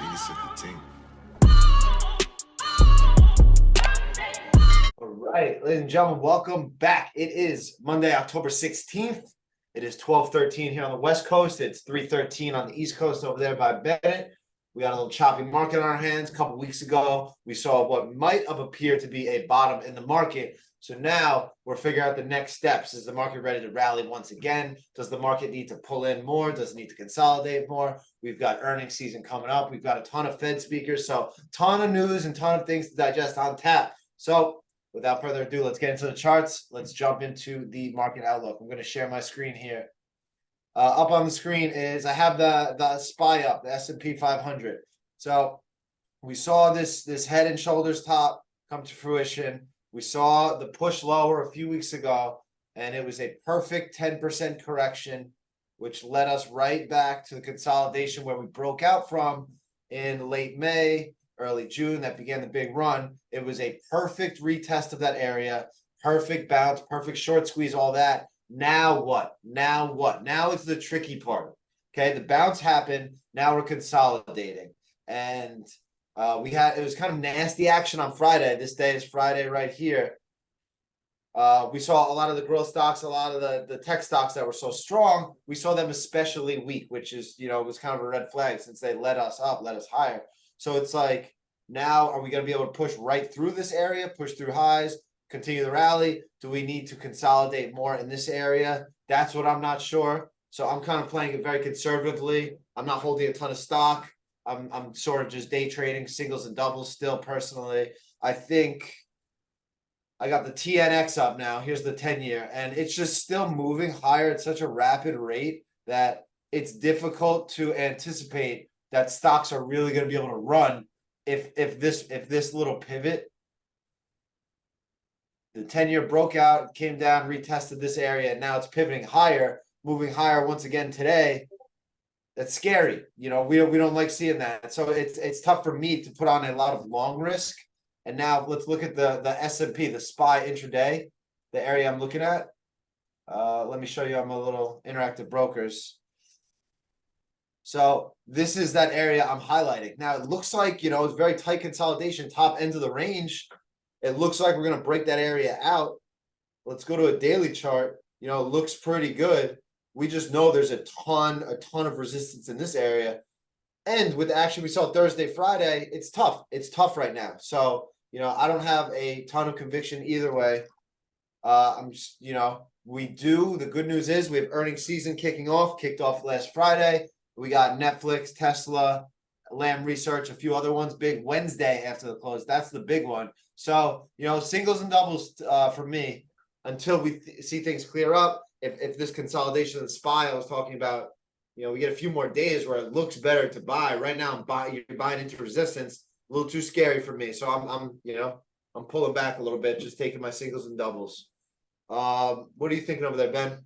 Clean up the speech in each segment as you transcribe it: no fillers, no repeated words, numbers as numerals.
All right, ladies and gentlemen, welcome back. It is Monday, October 16th. It is 12:13 here on the West Coast. It's 3:13 on the East Coast over there by Bennett. We got a little choppy market on our hands. A couple weeks ago, we saw what might have appeared to be a bottom in the market. So now we're figuring out the next steps. Is the market ready to rally once again? Does the market need to pull in more? Does it need to consolidate more? We've got earnings season coming up. We've got a ton of Fed speakers. So ton of news and ton of things to digest on tap. So without further ado, let's get into the charts. Let's jump into the market outlook. I'm going to share my screen here. Up on the screen is I have the SPY up, the S&P 500. So we saw this head and shoulders top come to fruition. We saw the push lower a few weeks ago, and it was a perfect 10% correction, which led us right back to the consolidation where we broke out from in late May, early June. That began the big run. It was a perfect retest of that area, perfect bounce, perfect short squeeze, all that. Now what? Now what? Now it's the tricky part. Okay, the bounce happened. Now we're consolidating. And it was kind of nasty action on Friday. This day is Friday right here. We saw a lot of the growth stocks, a lot of the tech stocks that were so strong. We saw them especially weak, which is, was kind of a red flag since they led us up, led us higher. So it's like, now are we going to be able to push right through this area, push through highs, continue the rally? Do we need to consolidate more in this area? That's what I'm not sure. So I'm kind of playing it very conservatively. I'm not holding a ton of stock. I'm sort of just day trading singles and doubles still personally. I think I got the TNX up now. Here's the 10-year, and it's just still moving higher at such a rapid rate that it's difficult to anticipate that stocks are really going to be able to run if this little pivot. The 10-year broke out, came down, retested this area, and now it's pivoting higher, moving higher once again today. That's scary. We don't like seeing that. So it's tough for me to put on a lot of long risk. And now let's look at the S&P, the SPY intraday, the area I'm looking at. Let me show you. I'm a little interactive brokers. So this is that area I'm highlighting. Now it looks like, it's very tight consolidation, top end of the range. It looks like we're going to break that area out. Let's go to a daily chart. It looks pretty good. We just know there's a ton of resistance in this area. And with the action we saw Thursday, Friday, it's tough. It's tough right now. So, I don't have a ton of conviction either way. The good news is we have earnings season kicked off last Friday. We got Netflix, Tesla, Lam Research, a few other ones, big Wednesday after the close. That's the big one. So, singles and doubles for me until we see things clear up. If this consolidation of the SPY I was talking about, we get a few more days where it looks better to buy. Right now, you're buying into resistance. A little too scary for me. So I'm pulling back a little bit, just taking my singles and doubles. What are you thinking over there, Ben?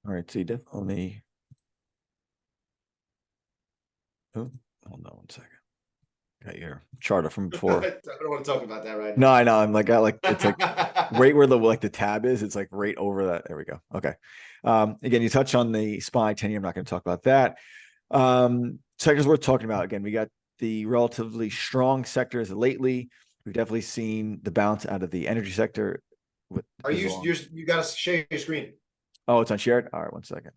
All right, so you definitely. Oh, hold on 1 second. Got your charter from before. I don't want to talk about that right now. No, I know. I'm like, it's like right where the tab is. It's like right over that. There we go. Okay. Again, you touched on the SPY 10-year. I'm not going to talk about that. Sectors worth talking about. Again, we got the relatively strong sectors lately. We've definitely seen the bounce out of the energy sector. You got to share your screen? Oh, it's unshared. All right, 1 second.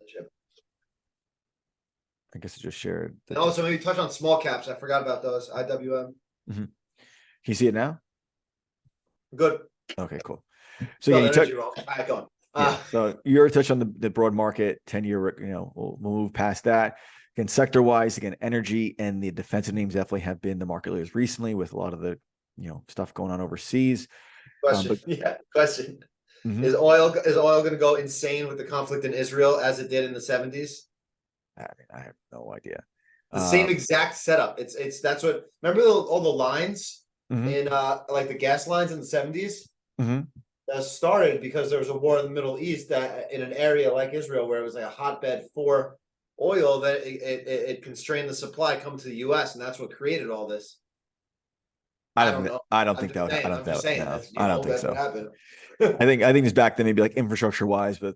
I guess it just shared. Also, maybe touch on small caps. I forgot about those. IWM. Mm-hmm. Can you see it now? Good. Okay, cool. So yeah, so you already touched on the broad market 10-year. We'll move past that. Again, sector wise, energy and the defensive names definitely have been the market leaders recently with a lot of the stuff going on overseas. Question. Mm-hmm. Is oil going to go insane with the conflict in Israel as it did in the 70s? I have no idea. The same exact setup. That's what. Remember all the lines in like the gas lines in the 70s? Mm-hmm. That started because there was a war in the Middle East in an area like Israel where it was like a hotbed for oil that it constrained the supply coming to the U.S. and that's what created all this. I don't think so. I don't think so. I think it's back then, maybe like infrastructure wise, but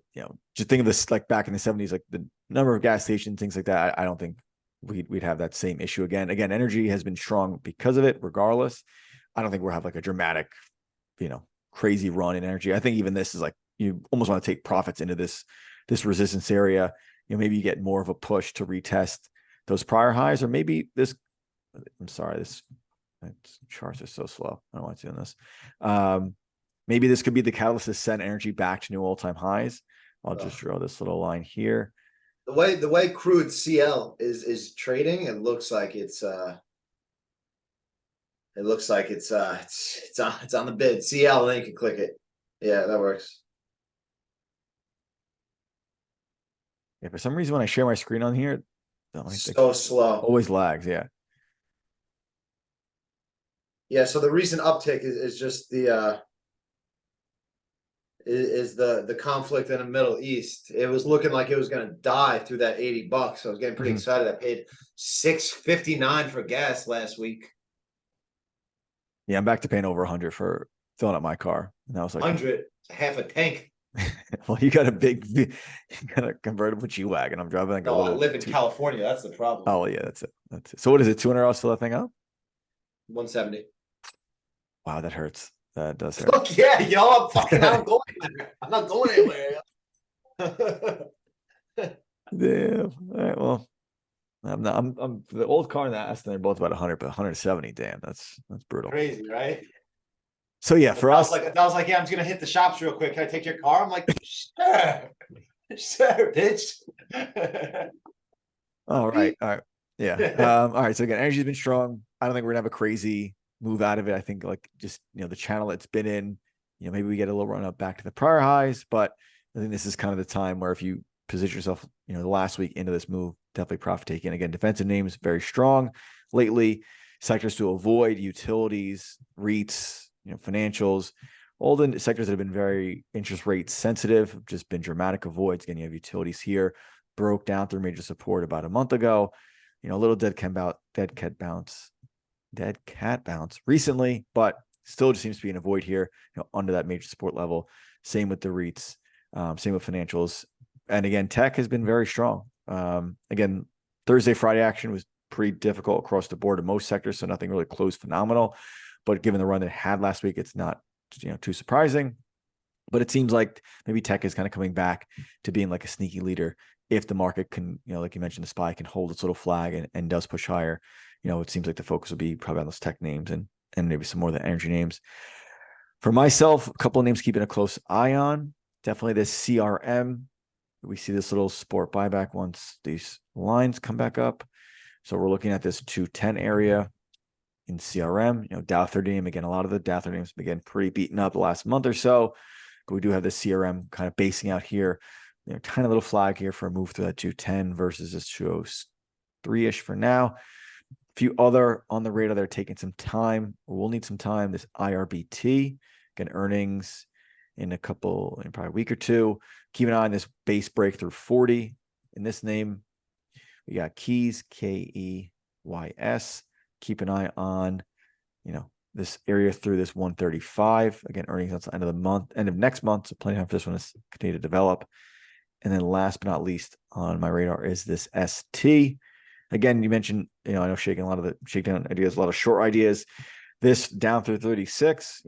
just think of this like back in the 70s, like the number of gas stations, things like that. I don't think we'd have that same issue again. Again, energy has been strong because of it. Regardless, I don't think we'll have like a dramatic, crazy run in energy. I think even this is like you almost want to take profits into this resistance area. Maybe you get more of a push to retest those prior highs, or maybe this. I'm sorry, this charts are so slow. I don't want to do this. Maybe this could be the catalyst to send energy back to new all-time highs. I'll just draw this little line here. The way crude CL is trading, it looks like it's on the bid. CL, and then you can click it. Yeah, that works. Yeah, for some reason when I share my screen on here, so slow. Always lags, yeah. Yeah, so the recent uptick is just the conflict in the Middle East. It was looking like it was going to die through that $80. So I was getting pretty excited. I paid $6.59 for gas last week. Yeah, I'm back to paying over 100 for filling up my car. And that was like 100, half a tank. Well, you got a convertible G-Wagon. I'm driving like a little. I live in California. That's the problem. Oh yeah, that's it. So what is it? $200 to fill that thing up? 170. Wow, that hurts. That does hurt. Fuck yeah, yo! I'm going anywhere. I'm not going anywhere. Damn. All right. Well, I'm the old car and the Aston. They're both about 100, but 170. Damn, that's brutal. Crazy, right? So yeah, for us, I was like, yeah, I'm just gonna hit the shops real quick. Can I take your car? I'm like, sure, bitch. All right. Yeah. All right. So again, energy's been strong. I don't think we're gonna have a crazy move out of it. I think like just the channel it's been in, maybe we get a little run up back to the prior highs, but I think this is kind of the time where if you position yourself, the last week into this move, definitely profit taking. Again, defensive names very strong lately. Sectors to avoid: utilities, REITs, financials, all the sectors that have been very interest rate sensitive, have just been dramatic avoids. Again, you have utilities here, broke down through major support about a month ago. A little dead cat bounce recently, but still just seems to be an avoid here, under that major support level. Same with the REITs, same with financials. And again, tech has been very strong. Again, Thursday, Friday action was pretty difficult across the board in most sectors, so nothing really closed phenomenal. But given the run that it had last week, it's not too surprising. But it seems like maybe tech is kind of coming back to being like a sneaky leader if the market can, like you mentioned, the SPY can hold its little flag and does push higher. It seems like the focus will be probably on those tech names and maybe some more of the energy names. For myself, a couple of names keeping a close eye on. Definitely this CRM. We see this little support buyback once these lines come back up. So we're looking at this 210 area in CRM. Dow 30 name, again, a lot of the Dow 30 names begin pretty beaten up the last month or so. But we do have the CRM kind of basing out here. Tiny little flag here for a move through that 210 versus this 203-ish for now. A few other on the radar that are taking some time, or we'll need some time. This IRBT, again, earnings in probably a week or two. Keep an eye on this base breakthrough 40 in this name. We got Keys, KEYS. Keep an eye on, this area through this 135. Again, earnings at the end of the month, end of next month. So plenty of time for this one to continue to develop. And then last but not least on my radar is this ST. Again, you mentioned, I know shaking a lot of the shakedown ideas, a lot of short ideas. This down through 36,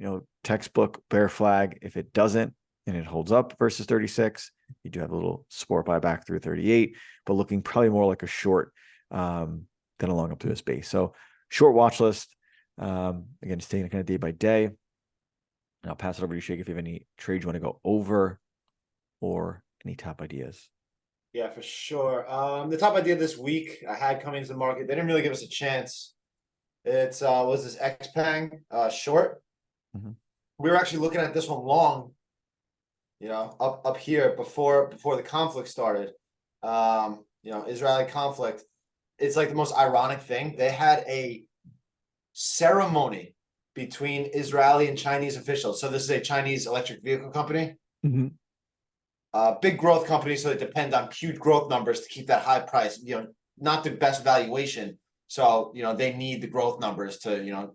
textbook bear flag. If it doesn't and it holds up versus 36, you do have a little support buyback through 38, but looking probably more like a short than a long up through this base. So short watch list. Again, just taking it kind of day by day. And I'll pass it over to you, Shake, if you have any trades you want to go over or any top ideas. Yeah, for sure. The top idea this week I had coming into the market, they didn't really give us a chance. It's was this XANG short. Mm-hmm. We were actually looking at this one long, up here before the conflict started. Israeli conflict. It's like the most ironic thing. They had a ceremony between Israeli and Chinese officials. So this is a Chinese electric vehicle company. Mm-hmm. Big growth company, so they depend on huge growth numbers to keep that high price. Not the best valuation, so they need the growth numbers to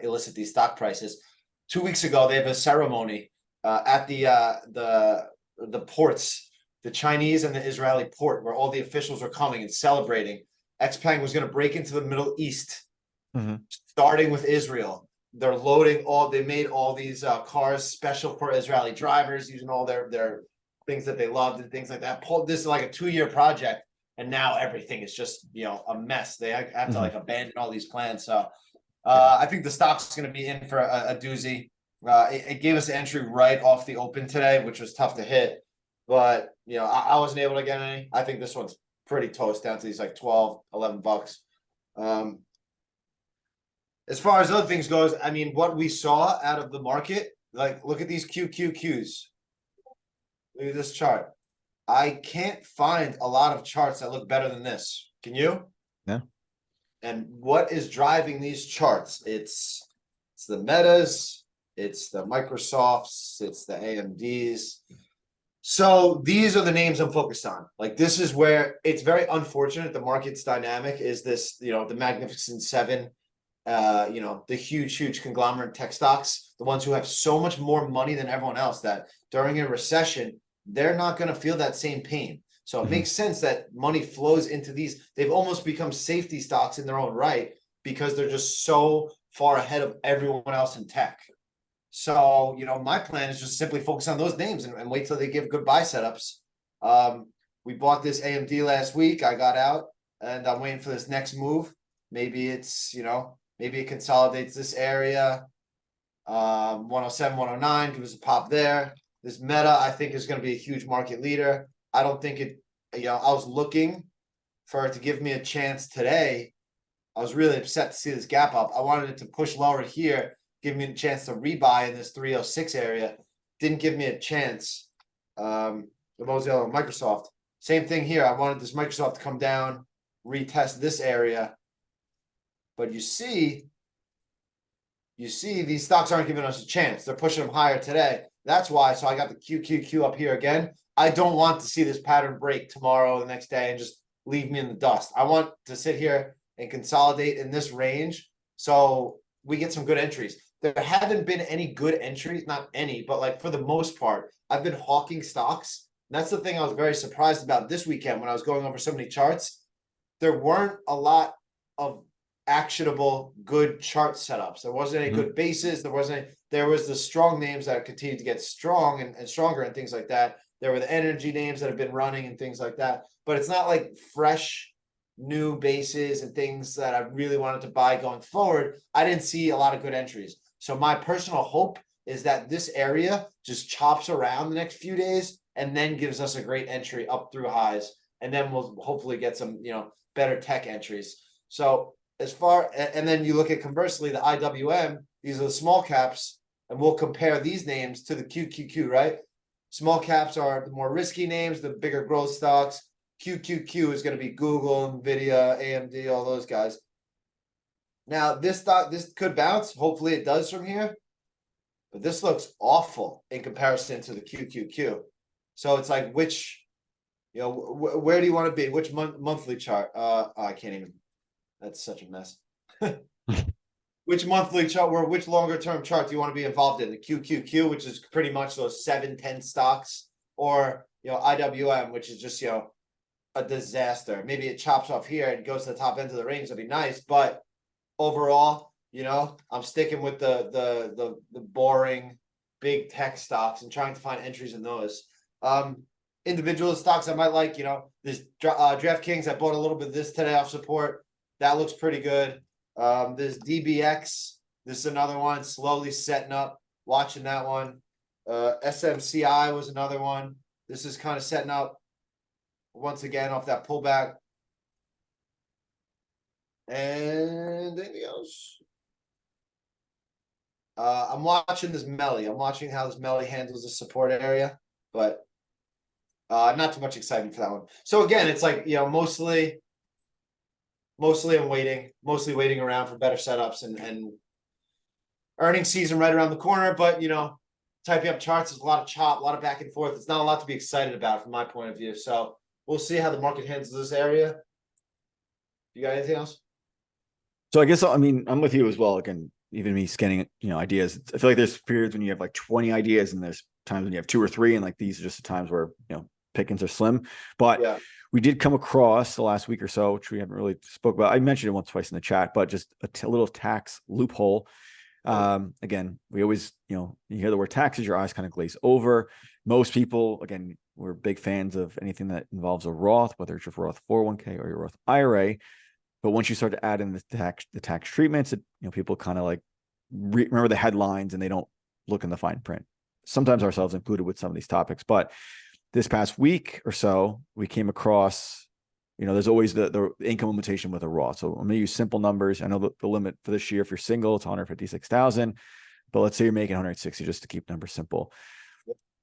elicit these stock prices. 2 weeks ago, they have a ceremony at the ports, the Chinese and the Israeli port, where all the officials are coming and celebrating. XPeng was going to break into the Middle East, Mhm. starting with Israel. They're they made all these cars special for Israeli drivers using all their things that they loved and things like that. This is like a 2-year project, and now everything is just, a mess. They have to like abandon all these plans. So I think the stock's going to be in for a doozy. It gave us an entry right off the open today, which was tough to hit. But, I wasn't able to get any. I think this one's pretty toast down to these like 12, $11. As far as other things goes, I mean, what we saw out of the market, like, look at these QQQs. Look at this chart. I can't find a lot of charts that look better than this. Can you? Yeah. And what is driving these charts? It's the Metas, it's the Microsofts, it's the AMDs. So these are the names I'm focused on. Like, this is where it's very unfortunate. The market's dynamic is this, the Magnificent Seven, the huge conglomerate tech stocks, the ones who have so much more money than everyone else that during a recession, they're not going to feel that same pain. So it makes sense that money flows into these. They've almost become safety stocks in their own right because they're just so far ahead of everyone else in tech. So, my plan is just simply focus on those names and wait till they give good buy setups. We bought this AMD last week. I got out and I'm waiting for this next move. Maybe it's, maybe it consolidates this area. 107, 109, give us a pop there. This Meta, I think, is going to be a huge market leader. I don't think it, I was looking for it to give me a chance today. I was really upset to see this gap up. I wanted it to push lower here, give me a chance to rebuy in this 306 area. Didn't give me a chance. What was the other one? Microsoft. Same thing here. I wanted this Microsoft to come down, retest this area. But you see these stocks aren't giving us a chance. They're pushing them higher today. That's why. So I got the QQQ up here again. I don't want to see this pattern break tomorrow or the next day and just leave me in the dust. I want to sit here and consolidate in this range so we get some good entries. There haven't been any good entries, not any, but like for the most part, I've been hawking stocks. And that's the thing I was very surprised about this weekend when I was going over so many charts. There weren't a lot of actionable good chart setups. There wasn't any good bases. There was the strong names that continued to get strong and stronger and things like that. There were the energy names that have been running and things like that. But it's not like fresh new bases and things that I really wanted to buy going forward. I didn't see a lot of good entries. So my personal hope is that this area just chops around the next few days and then gives us a great entry up through highs. And then we'll hopefully get some, better tech entries. So and then you look at conversely, the IWM, these are the small caps, and we'll compare these names to the QQQ, right? Small caps are the more risky names, the bigger growth stocks. QQQ is going to be Google, Nvidia, AMD, all those guys. Now, this stock, this could bounce. Hopefully it does from here. But this looks awful in comparison to the QQQ. So it's like, which, where do you want to be? Which monthly chart? I can't even. That's such a mess. Which monthly chart or which longer term chart do you want to be involved in? The QQQ, which is pretty much those 7-10 stocks, or IWM, which is just a disaster. Maybe it chops off here and goes to the top end of the range. That'd be nice, but overall, I'm sticking with the boring big tech stocks and trying to find entries in those. Individual stocks I might like, this DraftKings. I bought a little bit of this today off support. That looks pretty good. This DBX, this is another one slowly setting up, watching that one. SMCI was another one. This is kind of setting up once again off that pullback. And anything else? I'm watching this Melly. I'm watching how this Melly handles the support area, but not too much excitement for that one. So again, it's like, mostly I'm mostly waiting around for better setups and earnings season right around the corner. But, typing up charts is a lot of chop, a lot of back and forth. It's not a lot to be excited about from my point of view. So we'll see how the market handles this area. You got anything else? So I guess, I'm with you as well. Again, even me scanning, ideas. I feel like there's periods when you have like 20 ideas and there's times when you have 2 or 3. And like, these are just the times where, pickings are slim. But Yeah. we did come across the last week or so, which we haven't really spoke about. I mentioned it once, twice in the chat, but just a little tax loophole. Again, we always, you hear the word taxes, your eyes kind of glaze over. Most people, again, we're big fans of anything that involves a Roth, whether it's your Roth 401k or your Roth IRA. But once you start to add in the tax treatments, people kind of like remember the headlines and they don't look in the fine print. Sometimes ourselves included with some of these topics. But this past week or so, we came across, there's always the income limitation with a Roth. So I'm going to use simple numbers. I know the limit for this year, if you're single, it's 156,000. But let's say you're making 160, just to keep numbers simple.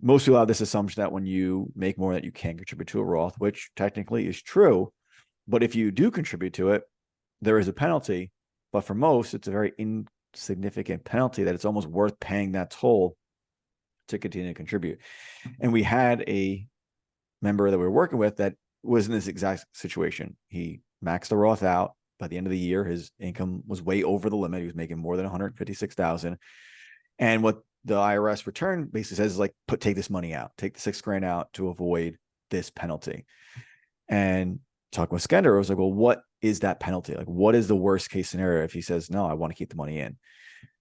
Most people have this assumption that when you make more, that you can contribute to a Roth, which technically is true. But if you do contribute to it, there is a penalty. But for most, it's a very insignificant penalty that it's almost worth paying that toll to continue to contribute. And we had a member that we were working with that was in this exact situation. He maxed the Roth out. By the end of the year, his income was way over the limit. He was making more than 156,000. And what the IRS return basically says is like, take this money out, take the $6,000 out to avoid this penalty. And talking with Skender, I was like, well, what is that penalty? Like, what is the worst case scenario if he says, no, I want to keep the money in?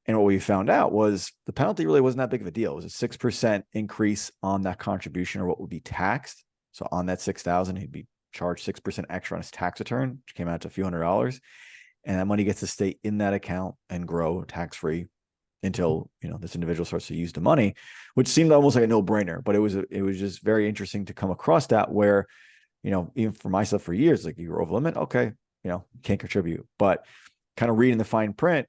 And what we found out was the penalty really wasn't that big of a deal. It was a 6% increase on that contribution, or what would be taxed. So on that 6,000, he'd be charged 6% extra on his tax return, which came out to a few $100s. And that money gets to stay in that account and grow tax-free until, this individual starts to use the money, which seemed almost like a no-brainer. But it was just very interesting to come across that where, even for myself for years, like, you were over limit, okay, can't contribute. But kind of reading the fine print,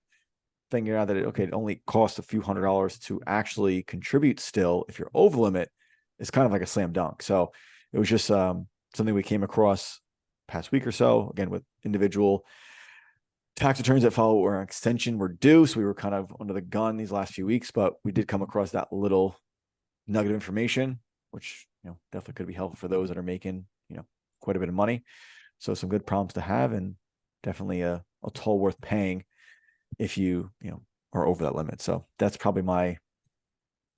figuring out that it only costs a few $100s to actually contribute still if you're over limit, is kind of like a slam dunk. So it was just something we came across past week or so, again, with individual tax returns that follow where an extension were due. So we were kind of under the gun these last few weeks, but we did come across that little nugget of information, which, definitely could be helpful for those that are making, quite a bit of money. So some good problems to have, and definitely a toll worth paying if you, are over that limit. So that's probably my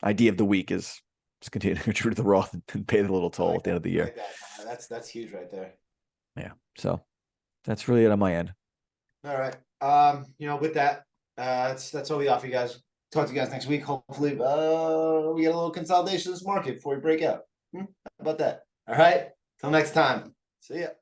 idea of the week, is just continue to contribute to the Roth and pay the little toll at the end of the year. Like that's huge right there. Yeah. So that's really it on my end. All right. With that, that's all we got for you guys. Talk to you guys next week. Hopefully, we get a little consolidation of this market before we break out. How about that? All right. Till next time. See ya.